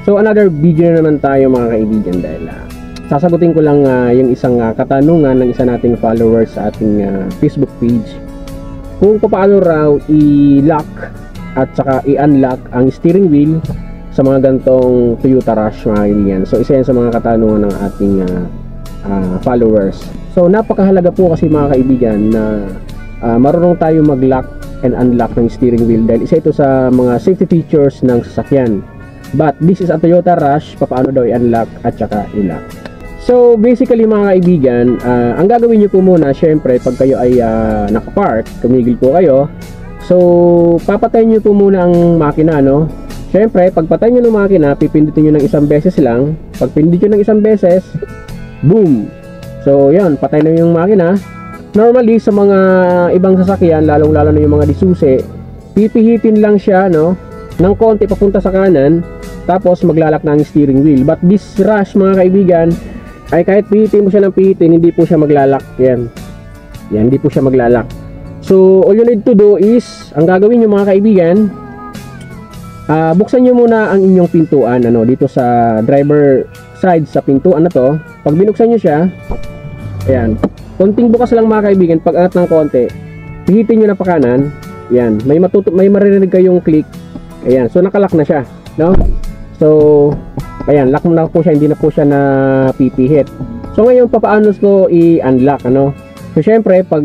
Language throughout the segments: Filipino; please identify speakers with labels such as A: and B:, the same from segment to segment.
A: So another video na naman tayo mga kaibigan, dahil sasagutin ko lang yung isang katanungan ng isa nating followers sa ating Facebook page, kung paano raw i-lock at saka i-unlock ang steering wheel sa mga gantong Toyota Rush mga kaibigan. So isa yan sa mga katanungan ng ating followers. So napakahalaga po kasi mga kaibigan na marunong tayo mag-lock and unlock ng steering wheel, dahil isa ito sa mga safety features ng sasakyan. But this is a Toyota Rush, paano daw i-unlock at saka i-lock. So basically mga kaibigan, ang gagawin nyo po muna, syempre pag kayo ay nakapark, tumigil po kayo. So papatayin nyo po muna ang makina, no? Syempre pagpatay nyo ng makina, pipindutin nyo ng isang beses lang. Pag pindutin nyo ng isang beses, boom! So yan, patay na yung makina. Normally sa mga ibang sasakyan, lalong lalo na yung mga disusi, pipihitin lang siya, no, ng konti papunta sa kanan, tapos maglalak na ang steering wheel. But this Rush mga kaibigan, ay kahit pihitin mo siya ng pihitin, hindi po siya maglalak. Yan, hindi po siya maglalak. So all you need to do is, ang gagawin nyo mga kaibigan, buksan nyo muna ang inyong pintuan, ano, dito sa driver side sa pintuan na to. Pag binuksan nyo siya, ayan, konting bukas lang mga kaibigan, pag angat ng konti, pihitin nyo na pa kanan. Yan, may maririnig kayong click. Ayan, so nakalock na siya, no? So ayan, lock na po siya, hindi na po siya na pipihit. So ngayon, papaano ko i-unlock, ano? So syempre, pag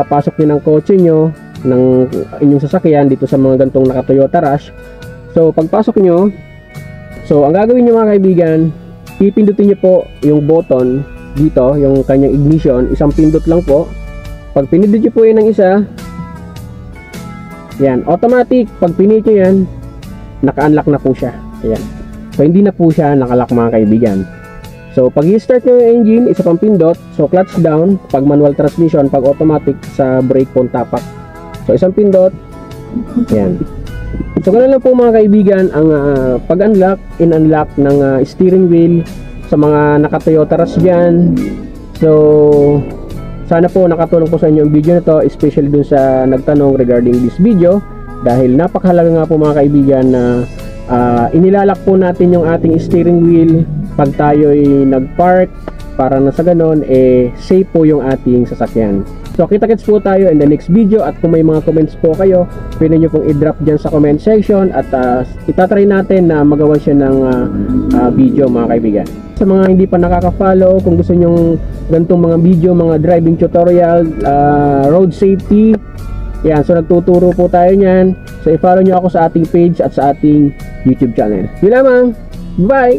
A: pasok nyo ng kotse nyo, ng inyong sasakyan dito sa mga gantong naka Toyota Rush, so pagpasok nyo, so ang gagawin nyo mga kaibigan, pipindutin nyo po yung button dito, yung kanyang ignition, isang pindot lang po. Pag pinindot nyo po yun ng isa, yan, automatic, pag pinindot nyo yan, naka-unlock na po siya. Ayan. So hindi na po siya nakalock mga kaibigan. So pag i-start nyo yung engine, isa pang pindot, so clutch down, pag manual transmission, pag automatic sa brake phone tapak. So isang pindot, ayan. So ganoon lang po mga kaibigan ang pag-unlock and unlock ng steering wheel sa mga naka Toyota Rush dyan. So sana po nakatulong po sa inyo ang video na to, especially dun sa nagtanong regarding this video, dahil napakahalaga nga po mga kaibigan na inilalak po natin yung ating steering wheel pag tayo'y nagpark, para na sa ganon safe po yung ating sasakyan. So kita-kits po tayo in the next video, at kung may mga comments po kayo, pwede nyo pong i-drop dyan sa comment section, at itatry natin na magawa siya ng video mga kaibigan. Sa mga hindi pa nakaka-follow, kung gusto nyong ganitong mga video, mga driving tutorial, road safety, yan, so nagtuturo po tayo nyan. So i-follow nyo ako sa ating page at sa ating YouTube channel. Yun lamang, bye!